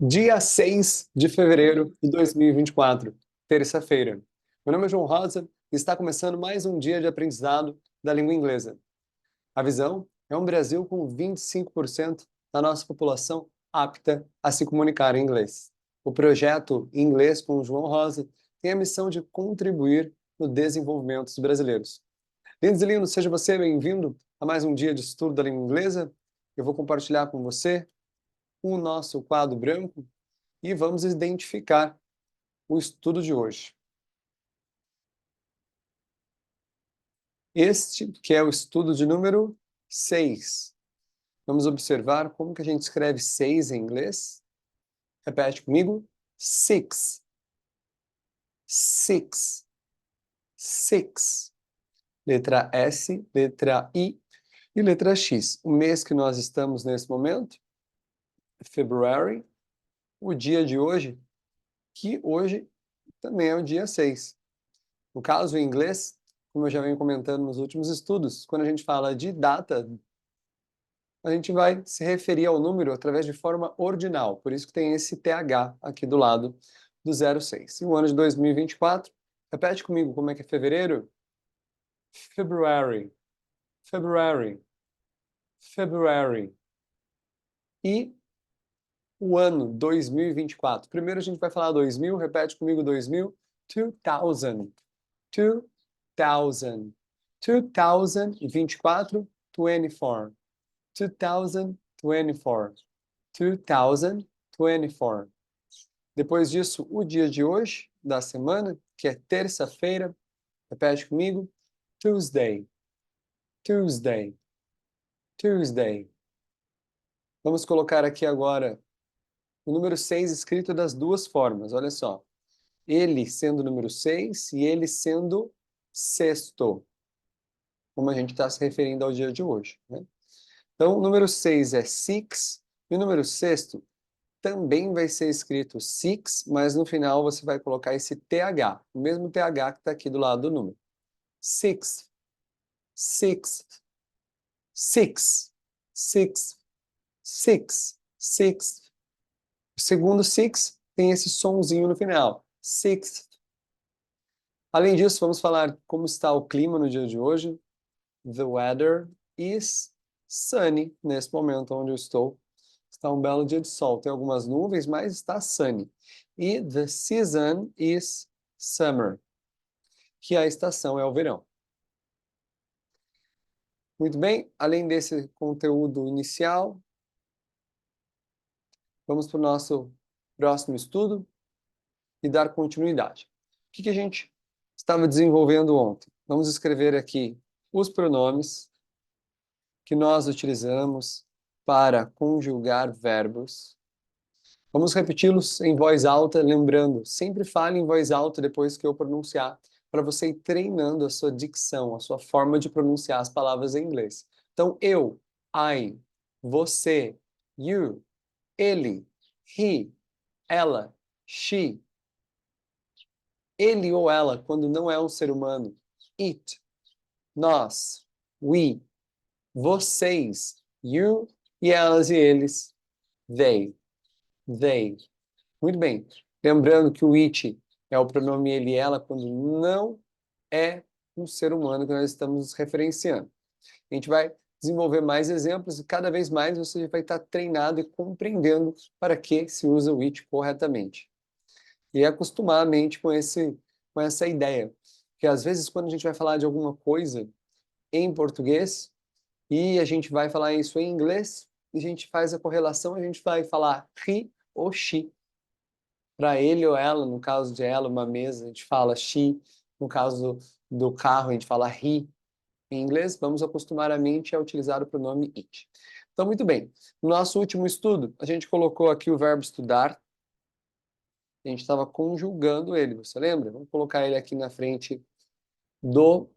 Dia 6 de fevereiro de 2024, terça-feira. Meu nome é João Rosa e está começando mais um dia de aprendizado da língua inglesa. A visão é um Brasil com 25% da nossa população apta a se comunicar em inglês. O projeto Inglês com o João Rosa tem a missão de contribuir no desenvolvimento dos brasileiros. Lindos e lindos, seja você bem-vindo a mais um dia de estudo da língua inglesa. Eu vou compartilhar com você o nosso quadro branco e vamos identificar o estudo de hoje. Este que é o estudo de número 6. Vamos observar como que a gente escreve 6 em inglês. Repete comigo. Six. Six. Six. Letra S, letra I e letra X. O mês que nós estamos nesse momento, February. O dia de hoje, que hoje também é o dia 6. No caso, em inglês, como eu já venho comentando nos últimos estudos, quando a gente fala de data, a gente vai se referir ao número através de forma ordinal, por isso que tem esse TH aqui do lado do 06. E o ano de 2024, repete comigo como é que é fevereiro? February, February, February. E o ano 2024. Primeiro a gente vai falar 2000, repete comigo 2000. 2000, 2000, 2024, 24. 2024. 2024. Depois disso, o dia de hoje, da semana, que é terça-feira, repete comigo, Tuesday, Tuesday, Tuesday. Vamos colocar aqui agora o número 6 escrito das duas formas, olha só. Ele sendo o número 6 e ele sendo sexto, como a gente está se referindo ao dia de hoje, né? Então, o número 6 é six, e o número sexto também vai ser escrito six, mas no final você vai colocar esse TH, o mesmo TH que está aqui do lado do número. Sixth, sixth, six, six, six, sixth. O segundo six tem esse sonzinho no final. Sixth. Além disso, vamos falar como está o clima no dia de hoje. The weather is sunny, nesse momento onde eu estou. Está um belo dia de sol. Tem algumas nuvens, mas está sunny. E the season is summer, que a estação é o verão. Muito bem, além desse conteúdo inicial, vamos para o nosso próximo estudo e dar continuidade. O que a gente estava desenvolvendo ontem? Vamos escrever aqui os pronomes que nós utilizamos para conjugar verbos. Vamos repeti-los em voz alta, lembrando, sempre fale em voz alta depois que eu pronunciar, para você ir treinando a sua dicção, a sua forma de pronunciar as palavras em inglês. Então, eu, I, você, you, ele, he, ela, she. Ele ou ela, quando não é um ser humano. It, nós, we, vocês, you, e elas e eles, they. They. Muito bem. Lembrando que o it é o pronome ele e ela quando não é um ser humano que nós estamos nos referenciando. A gente vai desenvolver mais exemplos e cada vez mais você vai estar treinado e compreendendo para que se usa o it corretamente. E acostumar a mente com essa ideia. Que às vezes quando a gente vai falar de alguma coisa em português e a gente vai falar isso em inglês, e a gente faz a correlação, a gente vai falar he ou she. Para ele ou ela, no caso de ela, uma mesa, a gente fala she. No caso do carro, a gente fala he. Em inglês, vamos acostumar a mente a utilizar o pronome it. Então, muito bem. No nosso último estudo, a gente colocou aqui o verbo estudar. A gente estava conjugando ele, você lembra? Vamos colocar ele aqui na frente do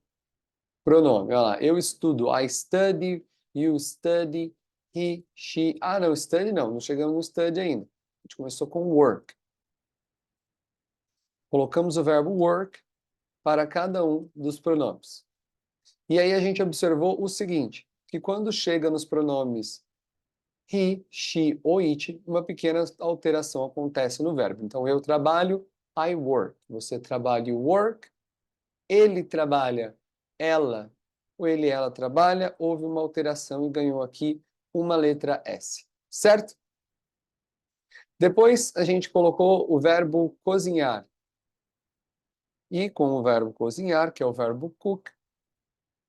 pronome. Olha lá, eu estudo. I study, you study, he, she. Ah, não, study não chegamos no study ainda. A gente começou com work. Colocamos o verbo work para cada um dos pronomes. E aí a gente observou o seguinte, que quando chega nos pronomes he, she ou it, uma pequena alteração acontece no verbo. Então, eu trabalho, I work. Você trabalha, you work. Ele trabalha, ela, ou ele e ela trabalha. Houve uma alteração e ganhou aqui uma letra S. Certo? Depois, a gente colocou o verbo cozinhar. E com o verbo cozinhar, que é o verbo cook,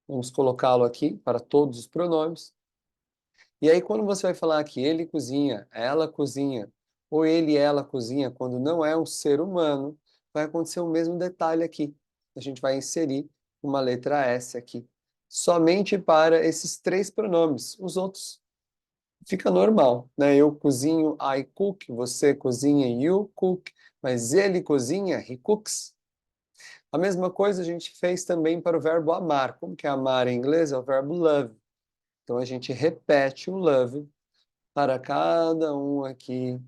vamos colocá-lo aqui para todos os pronomes. E aí, quando você vai falar que ele cozinha, ela cozinha, ou ele e ela cozinha, quando não é um ser humano, vai acontecer o mesmo detalhe aqui. A gente vai inserir uma letra S aqui. Somente para esses três pronomes. Os outros fica normal, né? Eu cozinho, I cook, você cozinha, you cook, mas ele cozinha, he cooks. A mesma coisa a gente fez também para o verbo amar. Como que é amar em inglês? É o verbo love. Então a gente repete o love para cada um aqui.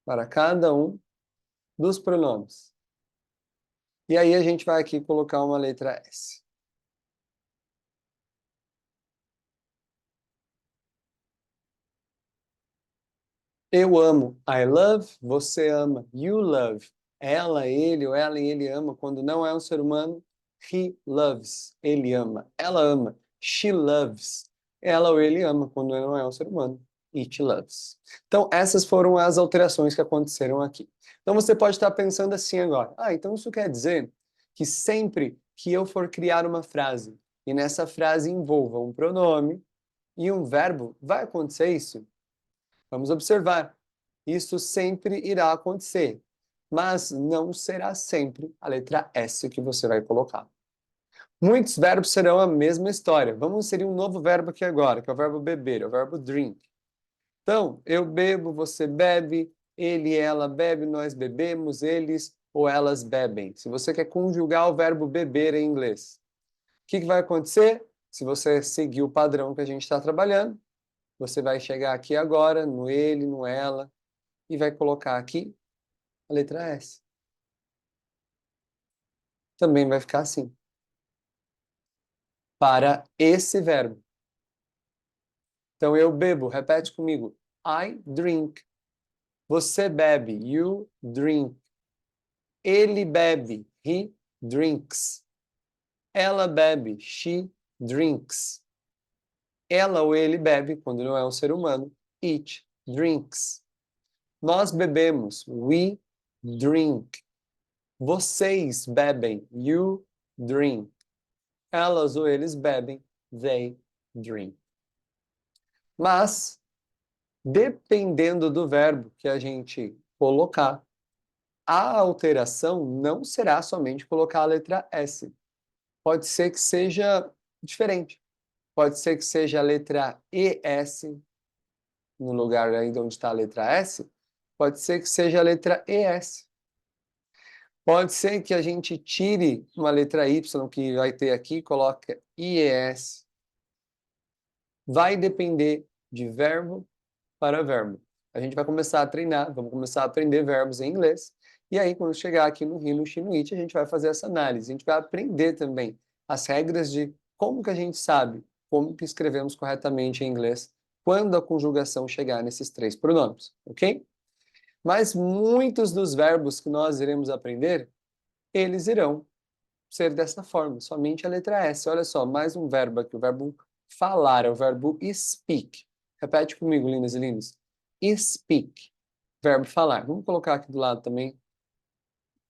Para cada um dos pronomes. E aí a gente vai aqui colocar uma letra S. Eu amo, I love, você ama, you love. Ela, ele, ou ela e ele ama, quando não é um ser humano, he loves, ele ama. Ela ama, she loves. Ela ou ele ama, quando não é um ser humano, it loves. Então, essas foram as alterações que aconteceram aqui. Então, você pode estar pensando assim agora. Então isso quer dizer que sempre que eu for criar uma frase, e nessa frase envolva um pronome e um verbo, vai acontecer isso? Vamos observar. Isso sempre irá acontecer, mas não será sempre a letra S que você vai colocar. Muitos verbos serão a mesma história. Vamos inserir um novo verbo aqui agora, que é o verbo beber, é o verbo drink. Então, eu bebo, você bebe, ele e ela bebe, nós bebemos, eles ou elas bebem. Se você quer conjugar o verbo beber em inglês, o que vai acontecer? Se você seguir o padrão que a gente está trabalhando, você vai chegar aqui agora, no ele, no ela, e vai colocar aqui a letra S. Também vai ficar assim. Para esse verbo. Então, eu bebo, repete comigo. I drink. Você bebe, you drink. Ele bebe, he drinks. Ela bebe, she drinks. Ela ou ele bebe, quando não é um ser humano, it drinks. Nós bebemos, we drink. Vocês bebem, you drink. Elas ou eles bebem, they drink. Mas, dependendo do verbo que a gente colocar, a alteração não será somente colocar a letra S. Pode ser que seja diferente. Pode ser que seja a letra ES, no lugar aí de onde está a letra S. Pode ser que seja a letra ES. Pode ser que a gente tire uma letra Y que vai ter aqui e coloque IES. Vai depender de verbo para verbo. A gente vai começar a treinar, vamos começar a aprender verbos em inglês. E aí, quando chegar aqui no he, no she, no it, a gente vai fazer essa análise. A gente vai aprender também as regras de como que a gente sabe como que escrevemos corretamente em inglês quando a conjugação chegar nesses três pronomes, ok? Mas muitos dos verbos que nós iremos aprender, eles irão ser dessa forma, somente a letra S. Olha só, mais um verbo aqui, o verbo falar, é o verbo speak. Repete comigo, lindas e lindos. Speak, verbo falar. Vamos colocar aqui do lado também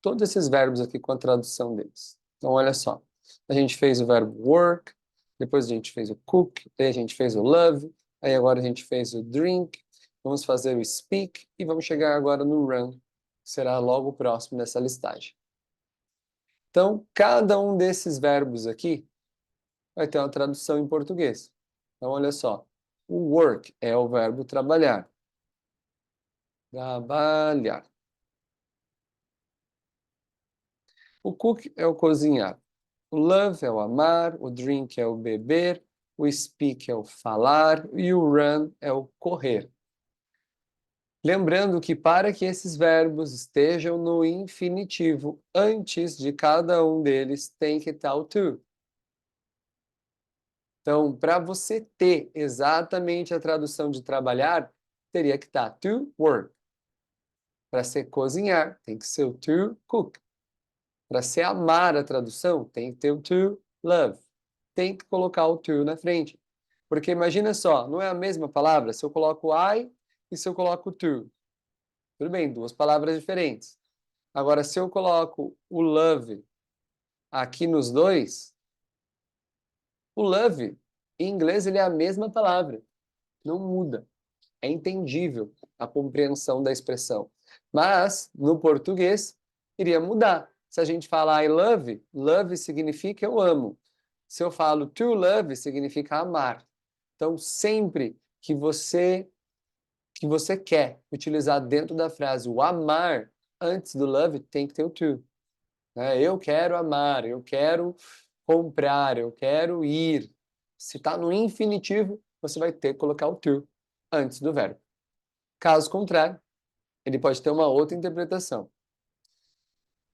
todos esses verbos aqui com a tradução deles. Então, olha só. A gente fez o verbo work, depois a gente fez o cook, daí a gente fez o love, aí agora a gente fez o drink, vamos fazer o speak e vamos chegar agora no run, que será logo próximo dessa listagem. Então, cada um desses verbos aqui vai ter uma tradução em português. Então, olha só. O work é o verbo trabalhar. Trabalhar. O cook é o cozinhar. O love é o amar. O drink é o beber. O speak é o falar. E o run é o correr. Lembrando que para que esses verbos estejam no infinitivo, antes de cada um deles tem que estar o to. Então, para você ter exatamente a tradução de trabalhar, teria que estar to work. Para ser cozinhar, tem que ser o to cook. Para ser amar a tradução, tem que ter o to love. Tem que colocar o to na frente. Porque imagina só, não é a mesma palavra se eu coloco I e se eu coloco to. Tudo bem, duas palavras diferentes. Agora, se eu coloco o love aqui nos dois, o love, em inglês, ele é a mesma palavra. Não muda. É entendível a compreensão da expressão. Mas, no português, iria mudar. Se a gente falar I love, love significa eu amo. Se eu falo to love, significa amar. Então, sempre que você quer utilizar dentro da frase o amar, antes do love, tem que ter o to. Né? Eu quero amar, eu quero comprar, eu quero ir. Se está no infinitivo, você vai ter que colocar o to antes do verbo. Caso contrário, ele pode ter uma outra interpretação.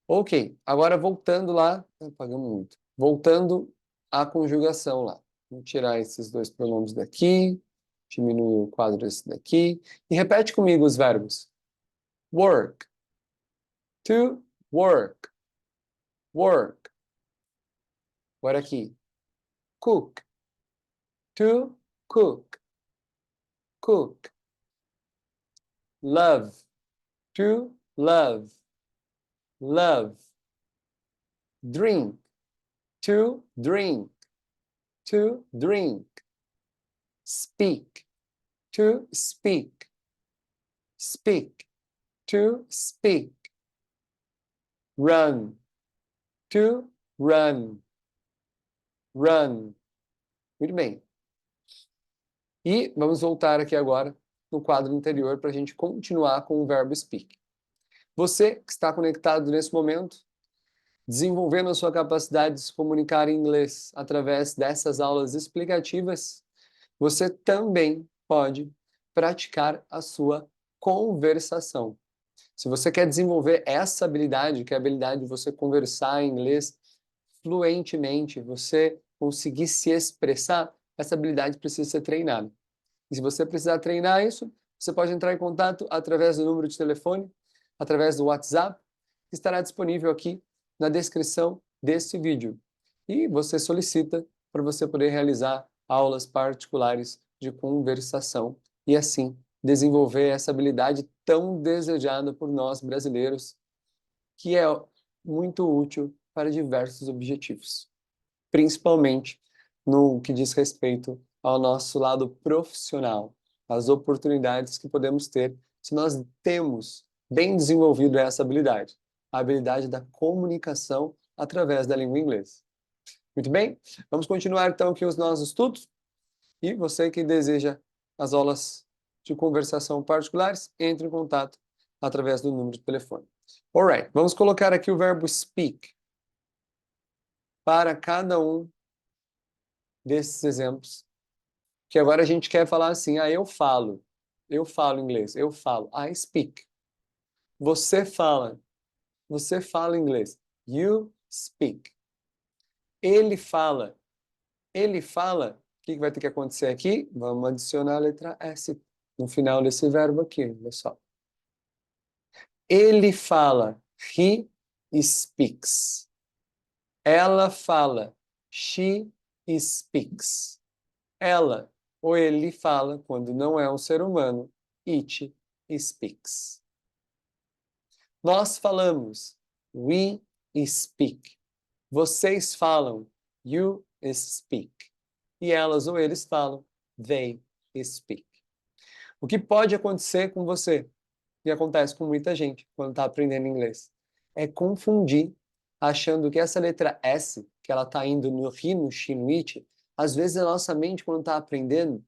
Ok, agora voltando lá, pagamos muito. Voltando à conjugação lá. Vamos tirar esses dois pronomes daqui, diminuir o quadro desse daqui, e repete comigo os verbos. Work, to work, work. Agora aqui. Cook, to cook, cook. Love, to love, love. Drink, to drink, to drink. Speak, to speak, speak, to speak. Run, to run, run. Muito bem. E vamos voltar aqui agora no quadro anterior para a gente continuar com o verbo speak. Você que está conectado nesse momento, desenvolvendo a sua capacidade de se comunicar em inglês através dessas aulas explicativas, você também pode praticar a sua conversação. Se você quer desenvolver essa habilidade, que é a habilidade de você conversar em inglês fluentemente, você conseguir se expressar, essa habilidade precisa ser treinada. E se você precisar treinar isso, você pode entrar em contato através do número de telefone, através do WhatsApp, que estará disponível aqui na descrição deste vídeo. E você solicita para você poder realizar aulas particulares de conversação e assim desenvolver essa habilidade tão desejada por nós brasileiros, que é muito útil para diversos objetivos, principalmente no que diz respeito ao nosso lado profissional, as oportunidades que podemos ter se nós temos bem desenvolvido essa habilidade, a habilidade da comunicação através da língua inglesa. Muito bem? Vamos continuar então aqui os nossos estudos. E você que deseja as aulas de conversação particulares, entre em contato através do número de telefone. Alright, vamos colocar aqui o verbo speak para cada um desses exemplos, que agora a gente quer falar assim, eu falo inglês, eu falo, I speak. Você fala inglês, you speak. Ele fala, o que vai ter que acontecer aqui? Vamos adicionar a letra S no final desse verbo aqui, olha só. Ele fala, he speaks. Ela fala, she speaks. Ela ou ele fala, quando não é um ser humano, it speaks. Nós falamos, we speak. Vocês falam, you speak. E elas ou eles falam, they speak. O que pode acontecer com você, e acontece com muita gente quando está aprendendo inglês, é confundir, achando que essa letra S, que ela está indo no he, no she, no it, às vezes a nossa mente, quando está aprendendo,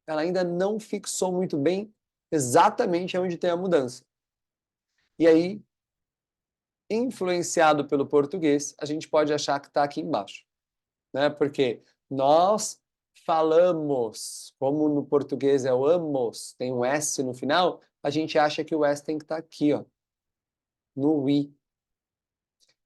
ela ainda não fixou muito bem exatamente onde tem a mudança. E aí, influenciado pelo português, a gente pode achar que está aqui embaixo, né? Porque nós falamos, como no português é o amos, tem um S no final, a gente acha que o S tem que estar aqui, ó, no we.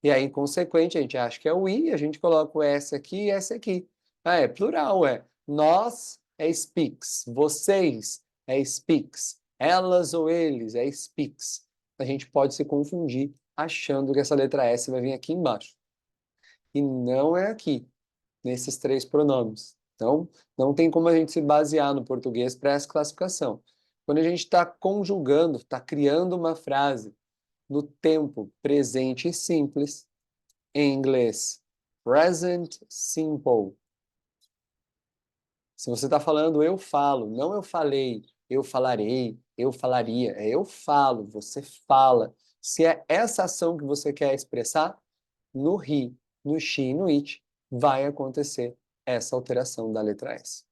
E aí, consequente, a gente acha que é o we, a gente coloca o S aqui e S aqui. Ah, é plural, Nós é speaks. Vocês é speaks. Elas ou eles é speaks. A gente pode se confundir achando que essa letra S vai vir aqui embaixo. E não é aqui, nesses três pronomes. Então, não tem como a gente se basear no português para essa classificação. Quando a gente está conjugando, está criando uma frase no tempo presente e simples, em inglês, present simple. Se você está falando eu falo, não eu falei, eu falarei, eu falaria, é eu falo, você fala. Se é essa ação que você quer expressar, no he, no she e no it, vai acontecer essa alteração da letra S.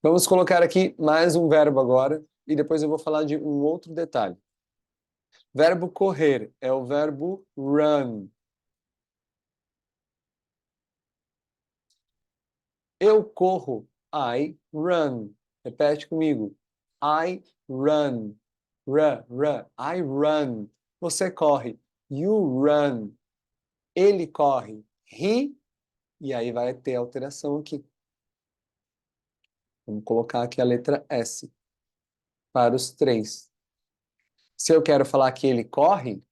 Vamos colocar aqui mais um verbo agora, e depois eu vou falar de um outro detalhe. Verbo correr é o verbo run. Eu corro, I run. Repete comigo. I run. I run. Você corre. You run. Ele corre. He. E aí vai ter alteração aqui. Vamos colocar aqui a letra S para os três. Se eu quero falar que ele corre,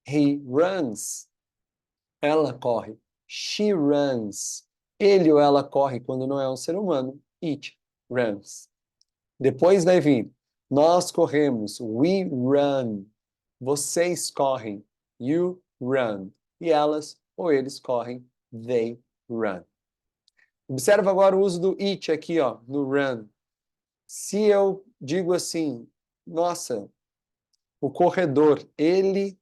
he runs. Ela corre. She runs. Ele ou ela corre quando não é um ser humano. It runs. Depois vai vir, nós corremos, we run. Vocês correm, you run. E elas ou eles correm, they run. Observa agora o uso do it aqui, ó, no run. Se eu digo assim, nossa, o corredor, ele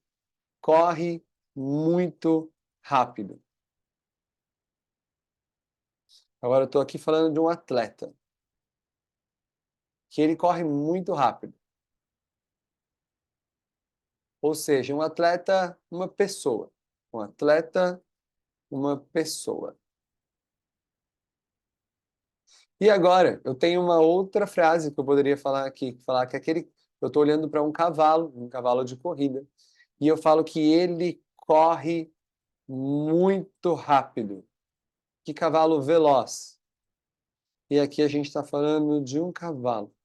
corre muito rápido. Agora eu estou aqui falando de um atleta, que ele corre muito rápido. Ou seja, um atleta, uma pessoa. Um atleta, uma pessoa. E agora, eu tenho uma outra frase que eu poderia falar aqui, falar que eu estou olhando para um cavalo de corrida, e eu falo que ele corre muito rápido. Que cavalo veloz. E aqui a gente está falando de um cavalo.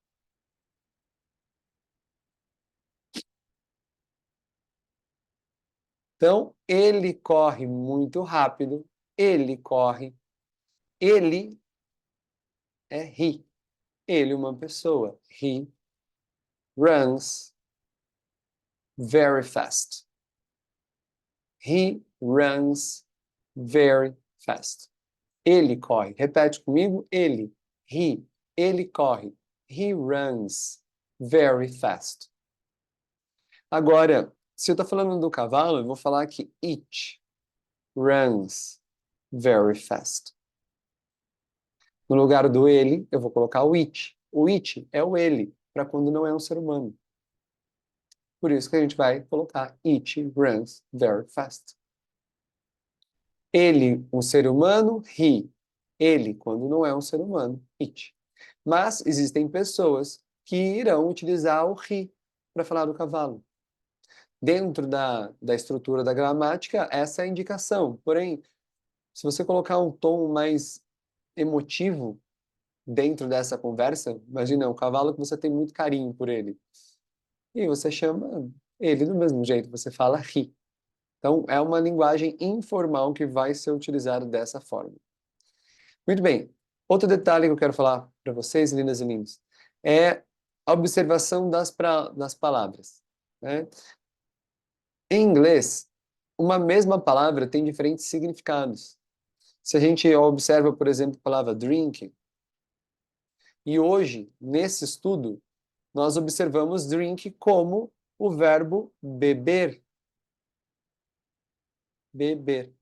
Então, ele corre muito rápido, ele corre, ele é he. Ele, uma pessoa. He runs very fast. He runs very fast. Ele corre. Repete comigo. Ele. He. Ele corre. He runs very fast. Agora, se eu estou falando do cavalo, eu vou falar que it runs very fast. No lugar do ele, eu vou colocar o it. O it é o ele, para quando não é um ser humano. Por isso que a gente vai colocar it runs very fast. Ele, um ser humano, he. Ele, quando não é um ser humano, it. Mas existem pessoas que irão utilizar o he para falar do cavalo. Dentro da estrutura da gramática, essa é a indicação. Porém, se você colocar um tom mais emotivo dentro dessa conversa, imagina, um cavalo que você tem muito carinho por ele. E você chama ele do mesmo jeito, você fala he. Então, é uma linguagem informal que vai ser utilizada dessa forma. Muito bem. Outro detalhe que eu quero falar para vocês, lindas e lindos, é a observação das palavras. Né? Em inglês, uma mesma palavra tem diferentes significados. Se a gente observa, por exemplo, a palavra drink, e hoje, nesse estudo, nós observamos drink como o verbo beber. Beber.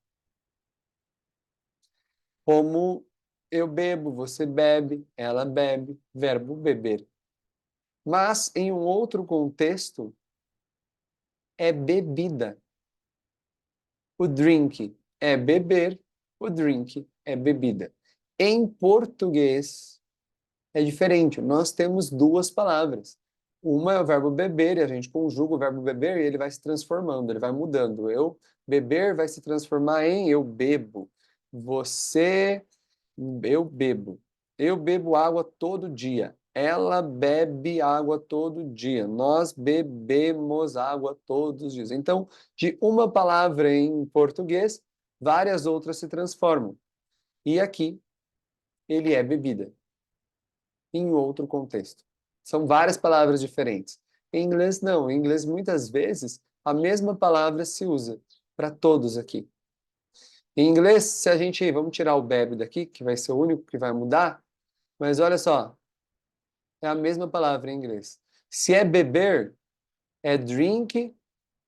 Como eu bebo, você bebe, ela bebe, verbo beber. Mas, em um outro contexto, é bebida. O drink é beber, o drink é bebida. Em português, é diferente. Nós temos duas palavras. Uma é o verbo beber, e a gente conjuga o verbo beber e ele vai se transformando, ele vai mudando. Eu beber vai se transformar em eu bebo. Você Eu bebo. Eu bebo água todo dia. Ela bebe água todo dia. Nós bebemos água todos os dias. Então, de uma palavra em português, várias outras se transformam. E aqui, ele é bebida. Em outro contexto. São várias palavras diferentes. Em inglês, não. Em inglês, muitas vezes, a mesma palavra se usa para todos aqui. Em inglês, se a gente... Vamos tirar o bebe daqui, que vai ser o único que vai mudar. Mas olha só, é a mesma palavra em inglês. Se é beber, é drink.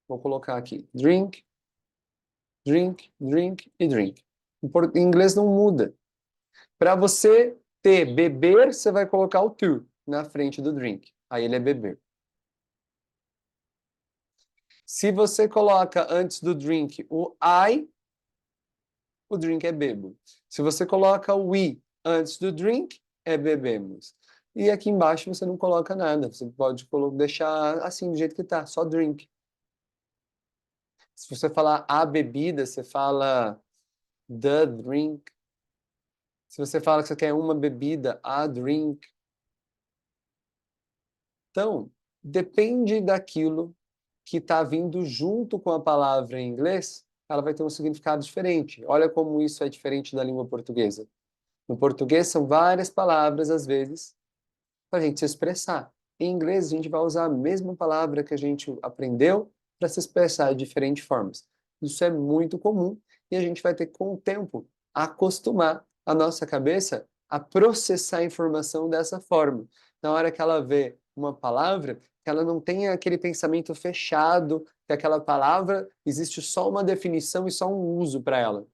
Vou colocar aqui. Drink, drink, drink e drink. Em inglês não muda. Para você ter beber, você vai colocar o to na frente do drink. Aí ele é beber. Se você coloca antes do drink o drink é bebo. Se você coloca o we antes do drink, é bebemos. E aqui embaixo você não coloca nada. Você pode deixar assim, do jeito que está, só drink. Se você falar a bebida, você fala the drink. Se você fala que você quer uma bebida, a drink. Então, depende daquilo que está vindo junto com a palavra em inglês, ela vai ter um significado diferente. Olha como isso é diferente da língua portuguesa. No português são várias palavras, às vezes, para a gente se expressar. Em inglês, a gente vai usar a mesma palavra que a gente aprendeu para se expressar de diferentes formas. Isso é muito comum e a gente vai ter, com o tempo, acostumar a nossa cabeça a processar a informação dessa forma. Na hora que ela vê uma palavra, que ela não tenha aquele pensamento fechado, que aquela palavra existe só uma definição e só um uso para ela.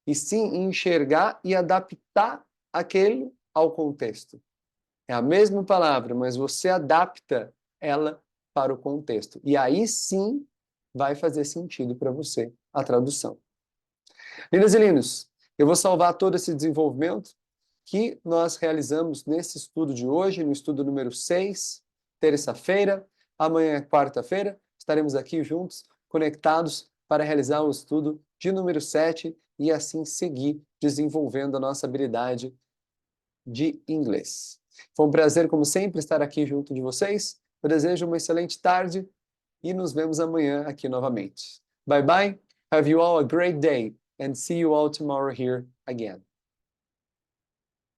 E sim enxergar e adaptar aquele ao contexto. É a mesma palavra, mas você adapta ela para o contexto. E aí sim vai fazer sentido para você a tradução. Lindas e lindos, eu vou salvar todo esse desenvolvimento que nós realizamos nesse estudo de hoje, no estudo número 6, terça-feira. Amanhã é quarta-feira, estaremos aqui juntos, conectados para realizar o estudo de número 7 e assim seguir desenvolvendo a nossa habilidade de inglês. Foi um prazer, como sempre, estar aqui junto de vocês. Eu desejo uma excelente tarde e nos vemos amanhã aqui novamente. Bye bye, have you all a great day and see you all tomorrow here again.